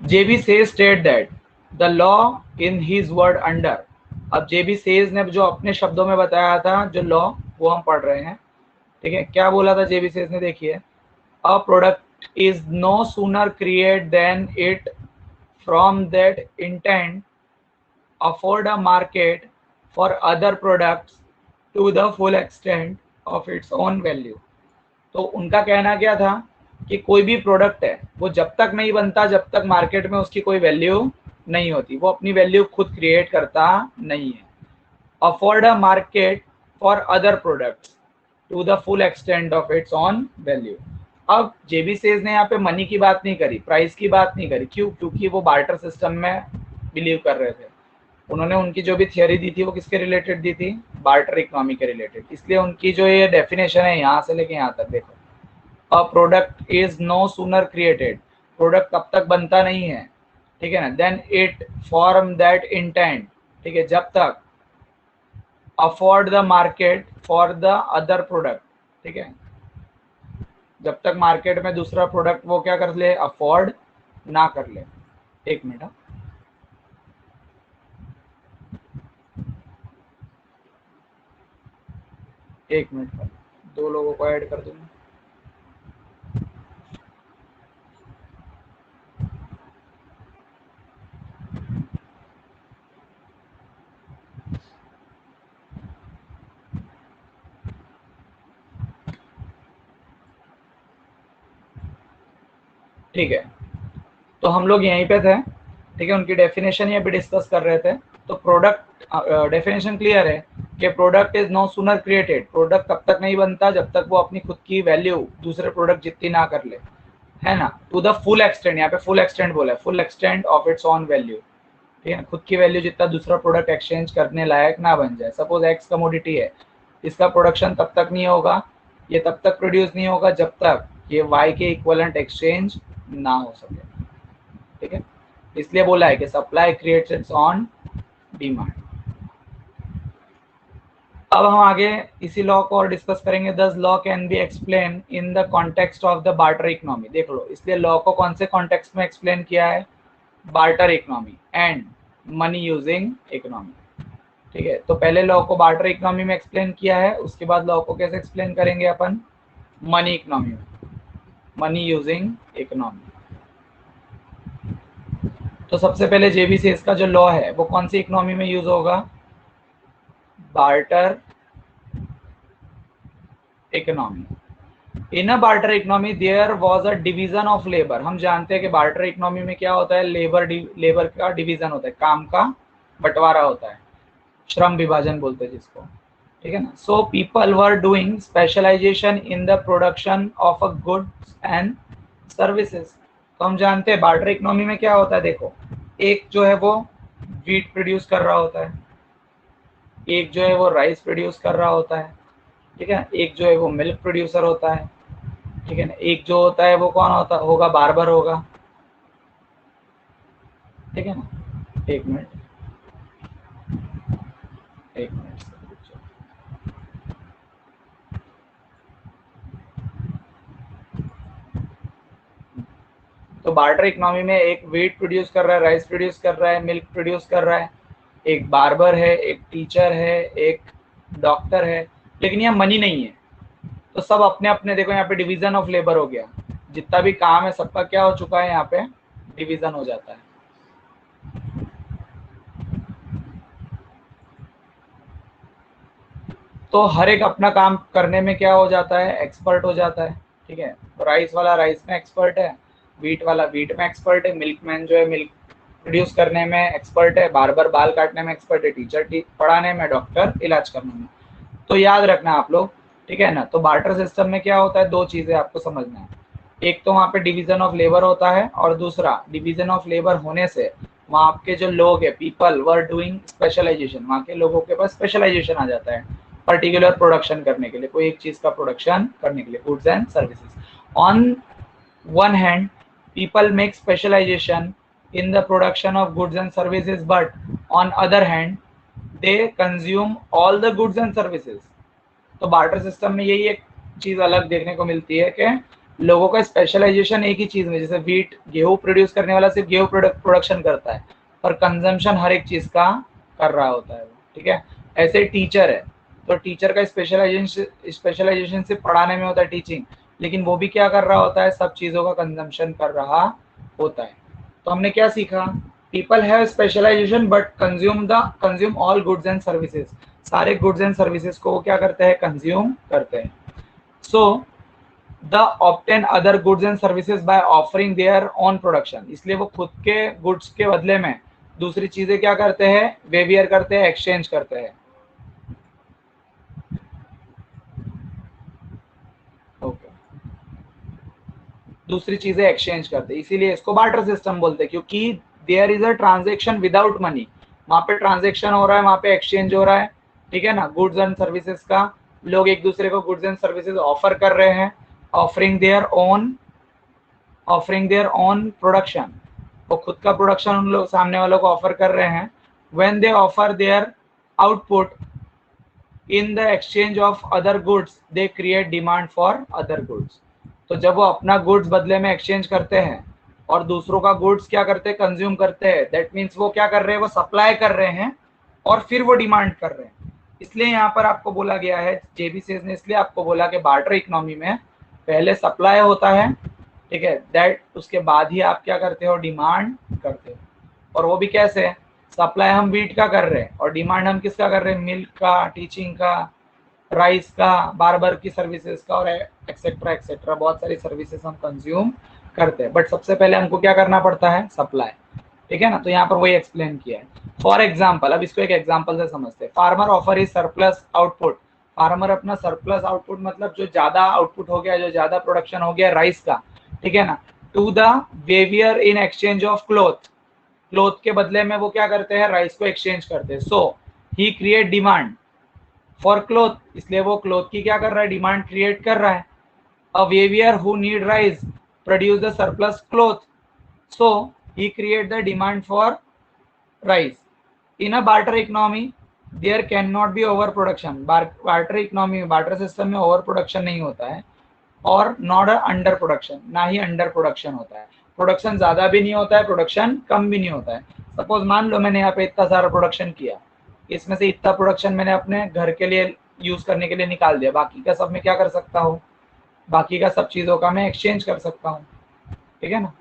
J B Say's state that the law in his word under. अब जेबी सेज ने जो अपने शब्दों में बताया था जो लॉ, वो हम पढ़ रहे हैं, ठीक है। क्या बोला था जेबी सेज ने, देखिए, a product is no sooner create than it from that intent afford a market for other products to the full extent of its own value। तो उनका कहना क्या था कि कोई भी प्रोडक्ट है वो जब तक नहीं बनता जब तक मार्केट में उसकी कोई वैल्यू नहीं होती, वो अपनी वैल्यू खुद क्रिएट करता नहीं है। Afford a market for other products to the full extent of its own value. अब जेबी सेज ने यहाँ पे मनी की बात नहीं करी, प्राइस की बात नहीं करी, क्यों? क्योंकि वो बार्टर सिस्टम में बिलीव कर रहे थे। उन्होंने उनकी जो भी थियोरी दी थी वो किसके रिलेटेड दी थी? बार्टर इकोनॉमी के रिलेटेड। इसलिए उनकी जो ये डेफिनेशन है यहाँ से लेके यहाँ तक देखो, a product is no sooner created, product तब तक बनता नहीं है, ठीक है ना, than it form that intent, ठीक है, जब तक afford the market for the other product, ठीक है, जब तक मार्केट में दूसरा प्रोडक्ट वो क्या कर ले, अफोर्ड ना कर ले। एक मिनट, एक मिनट, दो लोगों को ऐड कर दूंगा। ठीक है, तो हम लोग यहीं पे थे, ठीक है, उनकी डेफिनेशन ये भी डिस्कस कर रहे थे। तो प्रोडक्ट डेफिनेशन क्लियर है कि product is no sooner created, product तब तक नहीं बनता जब तक वो अपनी खुद की वैल्यू दूसरे प्रोडक्ट जितनी ना कर ले, है ना, टू द फुल एक्सटेंट, यहाँ पे फुल एक्सटेंट बोला है, full extent of its own value, ठीक है, खुद की वैल्यू जितना दूसरा प्रोडक्ट एक्सचेंज करने लायक ना बन जाए। सपोज एक्स कमोडिटी है, इसका प्रोडक्शन तब तक नहीं होगा, ये तब तक प्रोड्यूस नहीं होगा जब तक ये वाई के इक्वलेंट एक्सचेंज ना हो सके, ठीक है, इसलिए बोला है कि supply creates its own demand. अब हम आगे इसी लॉ को और डिस्कस करेंगे। दस law can be explain in the context of the barter economy. देख लो, इसलिए लॉ को कौन से कॉन्टेक्स्ट में एक्सप्लेन किया है? Barter economy and money using economy, ठीक है। तो पहले लॉ को बार्टर इकोनॉमी में एक्सप्लेन किया है, उसके बाद लॉ को कैसे एक्सप्लेन करेंगे अपन? मनी इकोनॉमी में, मनी यूजिंग इकोनॉमी। तो सबसे पहले जेबीसीएस का जो लॉ है वो कौन सी इकोनॉमी में यूज होगा? Barter economy. In a barter economy there was a division of labour. हम जानते हैं कि बार्टर इकोनॉमी में क्या होता है? लेबर का डिवीजन होता है, काम का बंटवारा होता है, श्रम विभाजन बोलते हैं जिसको, ठीक है ना। So people were doing specialisation in the production of a goods and services. तो हम जानते हैं बार्टर इकोनॉमी में क्या होता है, देखो, एक जो है वो वीट प्रोड्यूस कर रहा होता है, एक जो है वो राइस प्रोड्यूस कर रहा होता है, ठीक है, एक जो है वो मिल्क प्रोड्यूसर होता है, ठीक है ना, एक जो होता है वो कौन होगा? बार्बर होगा, ठीक है ना। एक मिनट, एक मिनट, तो बार्टर इकोनॉमी में एक वीट प्रोड्यूस कर रहा है, राइस प्रोड्यूस कर रहा है, मिल्क प्रोड्यूस कर रहा है, एक बार्बर है, एक टीचर है, एक डॉक्टर है, लेकिन यहाँ मनी नहीं है। तो सब अपने अपने, देखो यहाँ पे डिवीजन ऑफ लेबर हो गया, जितना भी काम है सबका क्या हो चुका है? यहाँ पे डिवीजन हो जाता है। तो हर एक अपना काम करने में क्या हो जाता है? एक्सपर्ट हो जाता है, ठीक है। राइस वाला राइस में एक्सपर्ट है, वीट वाला वीट में एक्सपर्ट है, मिल्कमैन जो है मिल्क प्रोड्यूस करने में एक्सपर्ट है, बार्बर बाल काटने में एक्सपर्ट है, टीचर पढ़ाने में, डॉक्टर इलाज करने में। तो याद रखना आप लोग, ठीक है ना। तो बार्टर सिस्टम में क्या होता है? दो चीजें आपको समझना है, एक तो वहाँ पे डिवीजन ऑफ लेबर होता है, और दूसरा डिवीजन ऑफ लेबर होने से वहाँ के जो लोग है, पीपल वर डूइंग स्पेशलाइजेशन, वहाँ के लोगों के पास स्पेशलाइजेशन आ जाता है पर्टिकुलर प्रोडक्शन करने के लिए, कोई एक चीज का प्रोडक्शन करने के लिए, goods and services. On one hand, people make specialization in the production of goods and services, but on other hand, they consume all the goods and services. तो बार्टर सिस्टम में यही एक चीज अलग देखने को मिलती है कि लोगों का स्पेशलाइजेशन एक ही चीज में, जैसे वीट, गेहूं प्रोड्यूस करने वाला सिर्फ गेहूं प्रोडक्शन करता है, पर कंजम्पशन हर एक चीज का कर रहा होता है, ठीक है। ऐसे टीचर है, तो टीचर का स्पेशलाइजेशन सिर्फ पढ़ाने में होता है, टीचिंग, लेकिन वो भी क्या कर रहा होता है? सब चीजों का कंजम्पशन कर रहा होता है। तो हमने क्या सीखा? People have specialisation but consume all goods and services. सारे गुड्स एंड सर्विसेज को वो क्या करते हैं? कंज्यूम करते हैं। So the obtain other goods and services by offering their own production, इसलिए वो खुद के गुड्स के बदले में दूसरी चीजें क्या करते हैं, वेवियर करते हैं, एक्सचेंज करते हैं। ओके, दूसरी चीजें एक्सचेंज करते हैं, इसीलिए इसको बार्टर सिस्टम बोलते हैं, क्योंकि there is a transaction without money, वहां पे ट्रांजेक्शन हो रहा है, वहां पे एक्सचेंज हो रहा है, ठीक है ना, गुड्स एंड सर्विसेज का, लोग एक दूसरे को गुड्स एंड सर्विसेज ऑफर कर रहे हैं, ऑफरिंग देयर ओन प्रोडक्शन, वो खुद का प्रोडक्शन उन लोग सामने वालों को ऑफर कर रहे हैं। When they offer there output in the exchange of other goods they create demand for other goods, तो जब वो अपना गुड्स बदले में एक्सचेंज करते हैं और दूसरों का गुड्स क्या करते हैं, कंज्यूम करते हैं, दैट मीन्स वो क्या कर रहे हैं, वो सप्लाई कर रहे हैं और फिर वो डिमांड कर रहे हैं। इसलिए यहाँ पर आपको बोला गया है, जेबी सेज ने इसलिए आपको बोला कि बार्टर इकोनॉमी में पहले सप्लाई होता है, ठीक है, दैट उसके बाद ही आप क्या करते हो, डिमांड करते हो। और वो भी कैसे, सप्लाई हम व्हीट का कर रहे हैं और डिमांड हम किसका कर रहे हैं, मिल्क का, टीचिंग का, राइस का, बार्बर की सर्विसेज का, और एक्सेट्रा एक्सेट्रा, बहुत सारी सर्विसेज हम कंज्यूम करते हैं, बट सबसे पहले हमको क्या करना पड़ता है, सप्लाई, ठीक है ना। तो यहाँ पर वही एक्सप्लेन किया है। फॉर एग्जाम्पल, अब इसको एक एग्जाम्पल से समझते हैं। Farmer offer is surplus output, farmer अपना सरप्लस आउटपुट मतलब जो ज्यादा आउटपुट हो गया, जो ज्यादा प्रोडक्शन हो गया राइस का, ठीक है ना, to the weaver in exchange of cloth, cloth के बदले में वो क्या करते हैं, राइस को एक्सचेंज करते हैं। सो he create demand for cloth, इसलिए वो क्लोथ की क्या कर रहा है, डिमांड क्रिएट कर रहा है। A weaver who need rice produce the surplus cloth, so he create the demand for rice. In a barter economy there can not be over production, barter economy में, बार्टर सिस्टम में ओवर प्रोडक्शन नहीं होता है, और नॉट अंडर प्रोडक्शन, ना ही अंडर प्रोडक्शन होता है। प्रोडक्शन ज्यादा भी नहीं होता है, प्रोडक्शन कम भी नहीं होता है। सपोज मान लो मैंने यहाँ पे इतना सारा प्रोडक्शन किया, इसमें से इतना प्रोडक्शन मैंने अपने घर के लिए यूज करने के लिए निकाल दिया, बाकी का सब मैं क्या कर सकता हूँ, बाकी का सब चीजों का मैं एक्सचेंज कर सकता हूँ, ठीक है ना।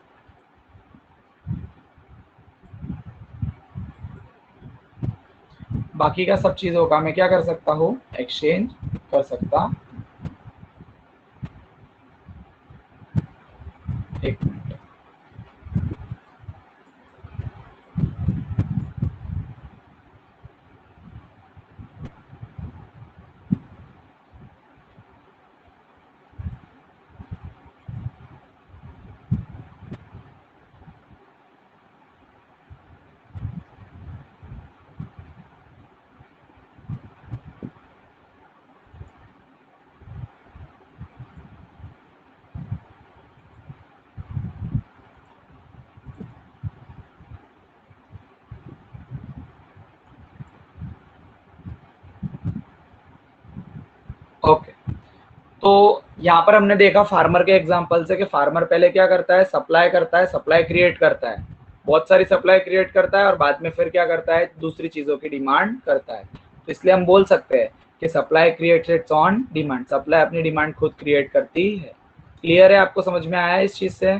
बाकी का सब चीजों का मैं क्या कर सकता हूँ, एक्सचेंज कर सकता। एक मिनट, ओके। तो यहाँ पर हमने देखा फार्मर के एग्जांपल से कि फार्मर पहले क्या करता है, सप्लाई करता है, सप्लाई क्रिएट करता है, बहुत सारी सप्लाई क्रिएट करता है और बाद में फिर क्या करता है, दूसरी चीजों की डिमांड करता है। तो इसलिए हम बोल सकते हैं कि supply creates its own demand, supply अपनी डिमांड खुद क्रिएट करती है। क्लियर है, आपको समझ में आया इस चीज से?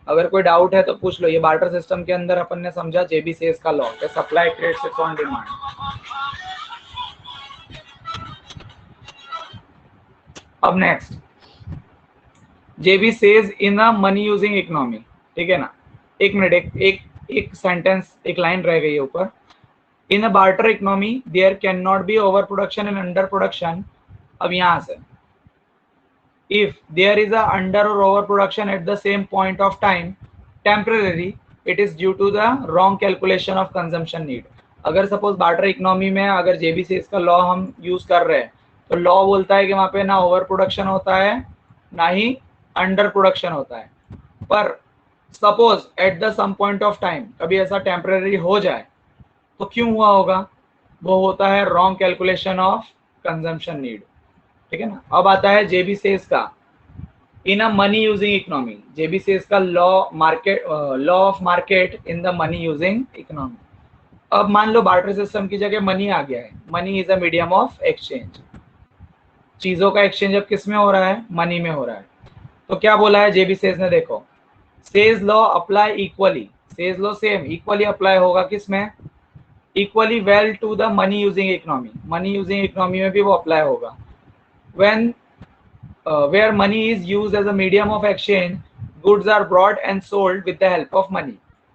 अगर कोई डाउट है तो पूछ लो। ये बार्टर सिस्टम के अंदर अपन ने समझा जेबी सेज का law, supply creates its own demand. अब next, J B Say's in a money using economy, ठीक है ना। एक मिनट, एक सेंटेंस, एक लाइन रह गई है ऊपर। In a barter economy there can not be over production and under production. अब यहां से, if there is a under or overproduction at the same point of time temporarily, it is due to the wrong calculation of consumption need। अगर सपोज बार्टर इकोनॉमी में अगर जेबीसी इसका लॉ हम यूज कर रहे हैं, तो लॉ बोलता है कि वहां पे ना ओवर प्रोडक्शन होता है ना ही अंडर प्रोडक्शन होता है, पर suppose at the some point of time कभी ऐसा टेम्पररी हो जाए तो क्यों हुआ होगा, वो होता है wrong calculation of consumption need, ठीक है ना। अब आता है जेबी सेज का in a money using economy, J B says का law of market in the money using economy. अब मान लो बार्टर सिस्टम की जगह मनी आ गया है, money is a medium of exchange, चीजों का एक्सचेंज अब किस में हो रहा है, मनी में हो रहा है। तो क्या बोला है जेबी सेज ने, देखो, Say law apply equally, Say law same equally apply होगा किस में, equally well to the money using economy, money using economy में भी वो अप्लाई होगा। When where money is used as a medium of exchange, goods are brought and sold with the help of money.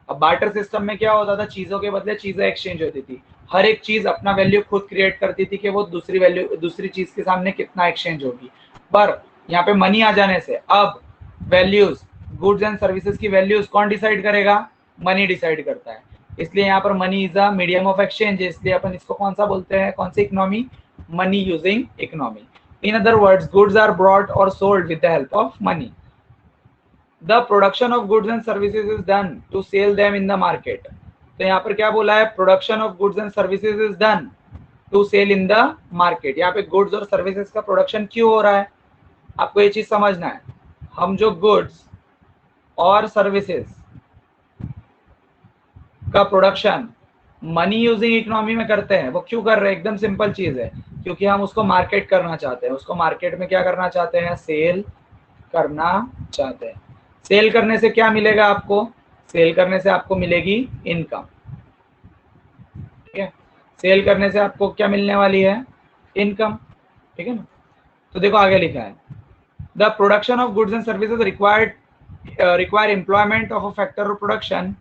अब बार्टर सिस्टम में क्या होता था, चीजों के बदले चीजें एक्सचेंज होती थी, हर एक चीज अपना वैल्यू खुद क्रिएट करती थी कि वो दूसरी चीज के सामने कितना एक्सचेंज होगी। पर यहाँ पे मनी आ जाने से अब वैल्यूज, गुड्स एंड सर्विसेज की वैल्यूज कौन डिसाइड करेगा, मनी डिसाइड करता है। इसलिए यहाँ पर money is a medium of exchange, इसलिए अपन इसको कौन सा बोलते हैं, कौन सी economy, money using economy. In other words, goods are brought or sold with the help of money. The production of goods and services is done to sell them in the market. तो यहाँ पर क्या बोला है, production of goods and services is done to sell in the market। यहाँ पे goods और services का production क्यों हो रहा है, आपको ये चीज समझना है। हम जो goods और services का प्रोडक्शन मनी यूजिंग इकोनॉमी में करते हैं, वो क्यों कर रहे हैं, एकदम सिंपल चीज है, क्योंकि हम उसको मार्केट करना चाहते हैं, उसको मार्केट में क्या करना चाहते हैं, सेल करना चाहते हैं। सेल करने से क्या मिलेगा आपको, सेल करने से आपको मिलेगी इनकम, ठीक है, सेल करने से आपको क्या मिलने वाली है, इनकम, ठीक है ना। तो देखो आगे लिखा है, the production of goods and services require employment of a factor of production,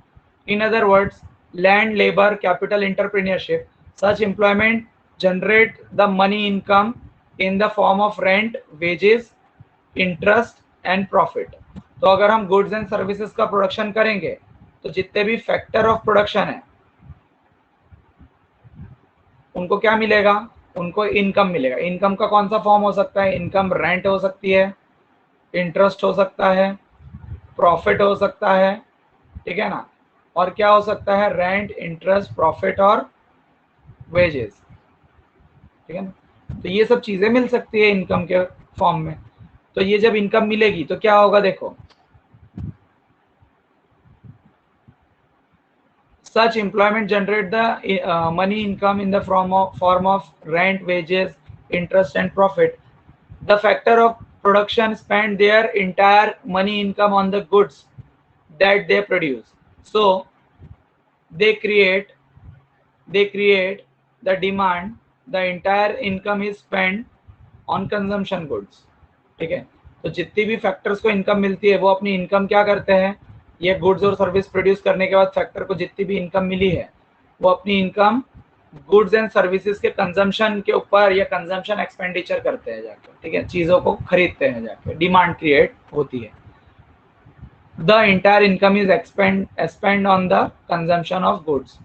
in other words land, labor, capital, entrepreneurship. Such employment generate the money income in the form of rent, wages, interest and profit. तो अगर हम गुड्स एंड सर्विसेज का प्रोडक्शन करेंगे तो जितने भी फैक्टर ऑफ प्रोडक्शन है उनको क्या मिलेगा, उनको इनकम मिलेगा। इनकम का कौन सा फॉर्म हो सकता है, इनकम रेंट हो सकती है, इंटरेस्ट हो सकता है, प्रॉफिट हो सकता है, ठीक है ना, और क्या हो सकता है, रेंट, इंटरेस्ट, प्रॉफिट और वेजेस, ठीक है ना। तो ये सब चीजें मिल सकती है इनकम के फॉर्म में। तो ये जब इनकम मिलेगी तो क्या होगा, देखो such employment generate the money income in the form of rent, wages, interest and profit. The factor of production spend their entire money income on the goods that they produce. So they create the demand, the entire income is spent on consumption goods, ठीक है। तो जितनी भी फैक्टर्स को इनकम मिलती है वो अपनी इनकम क्या करते हैं, ये गुड्स और सर्विस प्रोड्यूस करने के बाद फैक्टर को जितनी भी इनकम मिली है वो अपनी इनकम गुड्स एंड सर्विसेज के कंजम्पशन के ऊपर या कंजम्पशन एक्सपेंडिचर करते हैं जाकर, ठीक है, चीजों को खरीदते हैं जाकर, डिमांड क्रिएट होती है। The entire income is spent on the consumption of goods.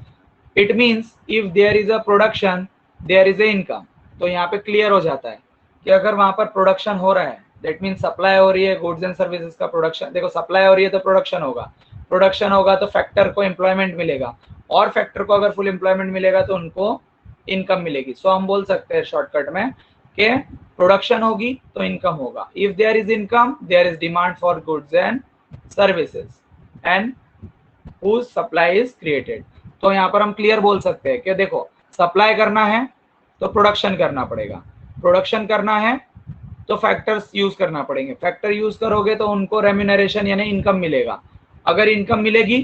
It means if there is a production, there is a income. तो यहाँ पे क्लियर हो जाता है कि अगर वहां पर प्रोडक्शन हो रहा है, दैट मीन्स सप्लाई हो रही है गुड्स एंड सर्विसेज का प्रोडक्शन। देखो सप्लाई हो रही है तो प्रोडक्शन होगा, प्रोडक्शन होगा तो फैक्टर को एम्प्लॉयमेंट मिलेगा, और फैक्टर को अगर फुल एम्प्लॉयमेंट मिलेगा तो उनको इनकम मिलेगी। सो हम बोल सकते हैं शॉर्टकट में कि प्रोडक्शन होगी तो इनकम होगा। If there is income, there is demand for goods and services and whose supply is created। तो यहाँ पर हम क्लियर बोल सकते हैं कि देखो सप्लाई करना है तो प्रोडक्शन करना पड़ेगा, प्रोडक्शन करना है तो फैक्टर्स यूज करना पड़ेंगे, फैक्टर यूज करोगे तो उनको रेम्यूनरेशन यानी इनकम मिलेगा। अगर इनकम मिलेगी,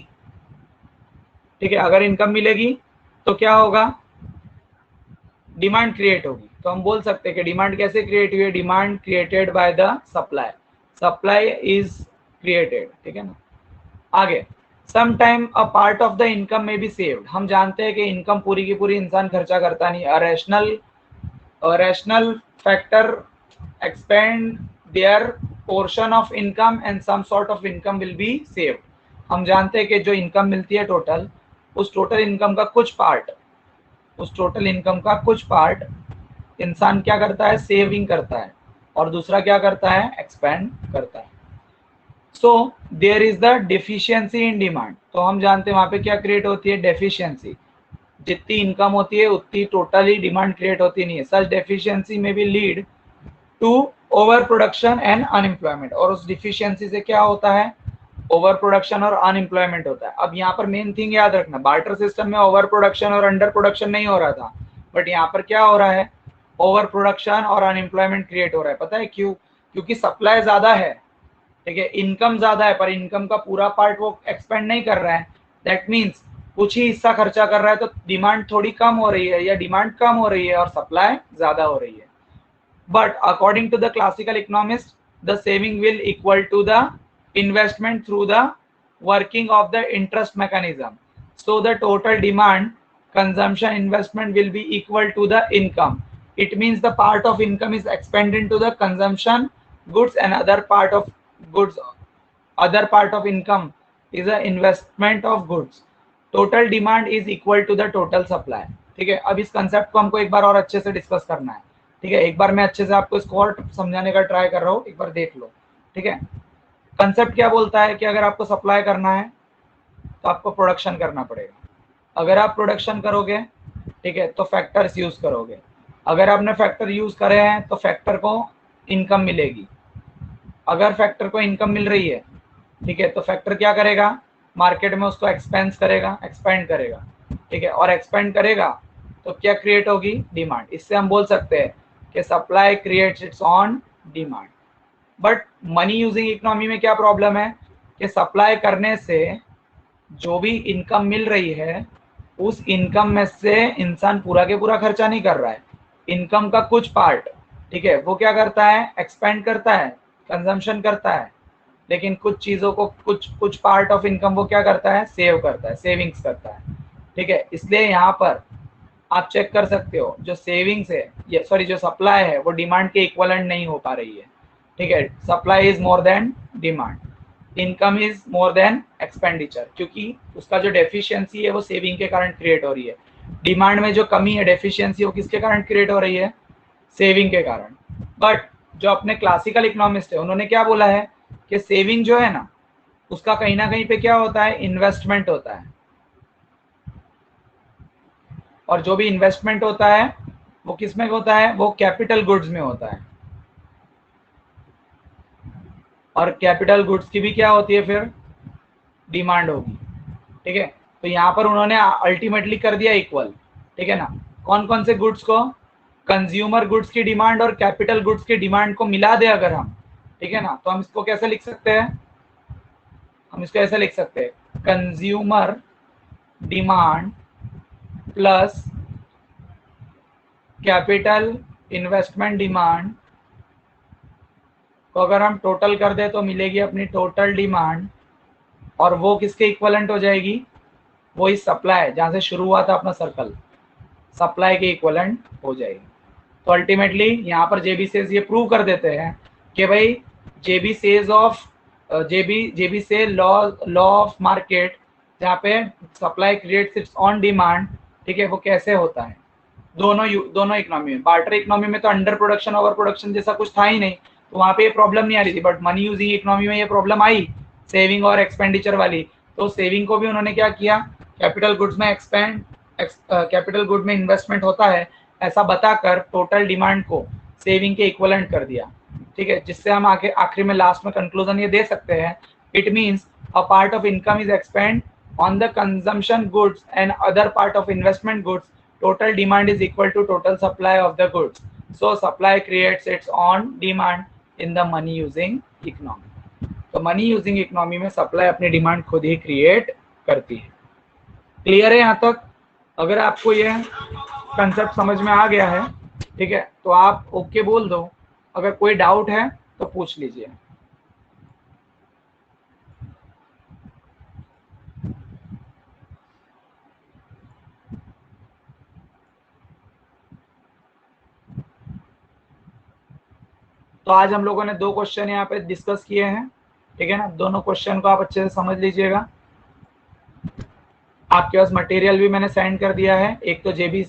ठीक है, अगर इनकम मिलेगी तो क्या होगा, डिमांड क्रिएट होगी। तो हम बोल सकते हैं कि डिमांड कैसे क्रिएट हुई है, demand created by the supply, supply is created, ठीक है ना। आगे sometime a part of the income में बी सेव्ड। हम जानते हैं कि इनकम पूरी की पूरी इंसान खर्चा करता नहीं, rational factor expend their portion of income and some sort of income will be saved. हम जानते हैं कि जो इनकम मिलती है टोटल, उस टोटल इनकम का कुछ पार्ट, उस टोटल इनकम का कुछ पार्ट इंसान क्या करता है, सेविंग करता है, और दूसरा क्या करता है, एक्सपेंड करता है। So there is the deficiency in demand. तो हम जानते हैं वहां पे क्या क्रिएट होती है, डेफिशिएंसी। जितनी इनकम होती है उतनी टोटली डिमांड क्रिएट होती नहीं है। सच डेफिशिएंसी में भी lead to over production and unemployment. और उस डिफिशिएंसी से क्या होता है, ओवर प्रोडक्शन और अनएम्प्लॉयमेंट होता है। अब यहाँ पर मेन थिंग याद रखना, बार्टर सिस्टम में ओवर प्रोडक्शन और अंडर प्रोडक्शन नहीं हो रहा था, बट यहाँ पर क्या हो रहा है, ओवर प्रोडक्शन और अनएम्प्लॉयमेंट क्रिएट हो रहा है। पता है क्यों, क्योंकि सप्लाई ज्यादा है, ठीक है, इनकम ज्यादा है, पर इनकम का पूरा पार्ट वो एक्सपेंड नहीं कर रहा है। दैट मीन्स कुछ ही हिस्सा खर्चा कर रहा है, तो डिमांड थोड़ी कम हो रही है या डिमांड कम हो रही है और सप्लाई ज्यादा हो रही है। but according to the classical economist, the saving will equal to the investment through the working of the interest mechanism. So the total demand, consumption, investment will be equal to the income. It means the part of income is expended into the consumption goods, and other part of goods, other part of income is a investment of goods. Total demand is equal to the total supply. ठीक है, अब इस कंसेप्ट को हमको एक बार और अच्छे से डिस्कस करना है। ठीक है, एक बार मैं अच्छे से आपको इसको और समझाने का ट्राई कर रहा हूँ, एक बार देख लो। ठीक है, कंसेप्ट क्या बोलता है कि अगर आपको सप्लाई करना है तो आपको प्रोडक्शन करना पड़ेगा। अगर आप प्रोडक्शन करोगे, ठीक है, तो फैक्टर्स यूज करोगे। अगर आपने फैक्टर यूज करे हैं तो फैक्टर को इनकम मिलेगी। अगर फैक्टर को इनकम मिल रही है, ठीक है, तो फैक्टर क्या करेगा, मार्केट में उसको एक्सपेंस करेगा, एक्सपेंड करेगा। ठीक है, और एक्सपेंड करेगा तो क्या क्रिएट होगी, डिमांड। इससे हम बोल सकते हैं कि supply creates its own demand. But money using economy में क्या प्रॉब्लम है कि सप्लाई करने से जो भी इनकम मिल रही है, उस इनकम में से इंसान पूरा के पूरा खर्चा नहीं कर रहा है। इनकम का कुछ पार्ट, ठीक है, वो क्या करता है, एक्सपेंड करता है, कंजम्पशन करता है, लेकिन कुछ चीज़ों को, कुछ पार्ट ऑफ इनकम वो क्या करता है, सेव करता है, सेविंग्स करता है। ठीक है, इसलिए यहाँ पर आप चेक कर सकते हो जो सेविंग्स है, ये सॉरी जो सप्लाई है वो डिमांड के इक्वलेंट नहीं हो पा रही है। ठीक है, supply is more than demand, income is more than expenditure, क्योंकि उसका जो डेफिशिएंसी है वो सेविंग के कारण क्रिएट हो रही है। डिमांड में जो कमी है, डेफिशिएंसी, वो किसके कारण क्रिएट हो रही है, सेविंग के कारण। बट जो अपने क्लासिकल इकोनॉमिस्ट है उन्होंने क्या बोला है कि सेविंग जो है ना, उसका कहीं ना कहीं पे क्या होता है, इन्वेस्टमेंट होता है। और जो भी इन्वेस्टमेंट होता है वो किस में होता है, वो कैपिटल गुड्स में होता है। और कैपिटल गुड्स की भी क्या होती है, फिर डिमांड होगी। ठीक है, तो यहाँ पर उन्होंने अल्टीमेटली कर दिया इक्वल। ठीक है ना, कौन कौन से गुड्स को, कंज्यूमर गुड्स की डिमांड और कैपिटल गुड्स की डिमांड को मिला दे अगर हम, ठीक है ना, तो हम इसको कैसे लिख सकते हैं, हम इसको ऐसे लिख सकते हैं, consumer demand plus capital investment demand को अगर हम टोटल कर दे तो मिलेगी अपनी टोटल डिमांड, और वो किसके इक्वलेंट हो जाएगी, वो इस सप्लाई, जहाँ से शुरू हुआ था अपना सर्कल, सप्लाई के इक्वलेंट हो जाएगी। तो अल्टीमेटली यहाँ पर जेबी सेज ये प्रूव कर देते हैं कि भाई जेबी सेज ऑफ जेबी से लॉ ऑफ मार्केट, जहाँ पे supply creates its own demand, ठीक है, वो कैसे होता है दोनों इकोनॉमी में। बार्टर इकोनॉमी में तो अंडर प्रोडक्शन ओवर प्रोडक्शन जैसा कुछ था ही नहीं, तो वहाँ पे ये प्रॉब्लम नहीं आ रही थी। बट मनी यूजिंग इकोनॉमी में ये प्रॉब्लम आई, सेविंग और एक्सपेंडिचर वाली। तो सेविंग को भी उन्होंने क्या किया, कैपिटल गुड्स में कैपिटल गुड में इन्वेस्टमेंट होता है ऐसा बताकर टोटल डिमांड को सेविंग के इक्वलेंट कर दिया। ठीक है, जिससे हम आगे आखिरी में लास्ट में कंक्लूजन ये दे सकते हैं, it means a part of income is expand on the consumption goods and other part of investment goods, total demand is equal to total supply of the goods. So supply creates its own demand in the money using economy. तो मनी यूजिंग इकोनॉमी में सप्लाई अपनी डिमांड खुद ही क्रिएट करती है। क्लियर है यहाँ तक? अगर आपको ये कंसेप्ट समझ में आ गया है, ठीक है, तो आप ओके बोल दो। अगर कोई डाउट है तो पूछ लीजिए। तो आज हम लोगों ने 2 क्वेश्चन यहाँ पे डिस्कस किए हैं, ठीक है ना। दोनों क्वेश्चन को आप अच्छे से समझ लीजिएगा। आपके पास मटेरियल भी मैंने सेंड कर दिया है। एक तो जेबी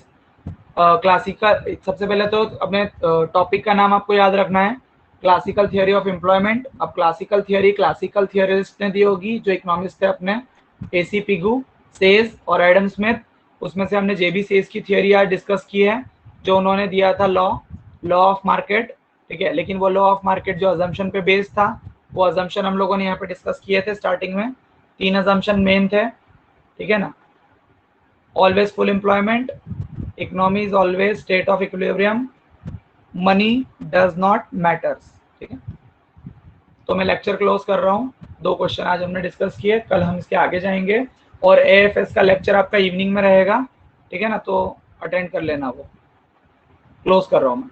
क्लासिकल, सबसे पहले तो अपने टॉपिक का नाम आपको याद रखना है, क्लासिकल थियोरी ऑफ एम्प्लॉयमेंट। अब क्लासिकल थियोरी क्लासिकल थियोरिस्ट ने दी होगी, जो इकोनॉमिस्ट थे अपने, एसी पिगू, सेज और एडम स्मिथ। उसमें से हमने जेबी सेज की थियोरी आज डिस्कस की है, जो उन्होंने दिया था लॉ ऑफ मार्केट, ठीक है। लेकिन वो लॉ ऑफ मार्केट जो अजम्पशन पे बेस्ड था, वो अजम्पशन हम लोगों ने यहाँ पे डिस्कस किए थे स्टार्टिंग में। 3 अजम्पशन मेन थे, ठीक है ना। Always full employment, economy is always state of equilibrium, money does not matters, ठीक है। तो मैं लेक्चर क्लोज कर रहा हूँ। 2 क्वेश्चन आज हमने डिस्कस किए, कल हम इसके आगे जाएंगे। और एएफएस का लेक्चर आपका इवनिंग में रहेगा, ठीक है ना, तो अटेंड कर लेना। वो क्लोज कर रहा हूँ मैं।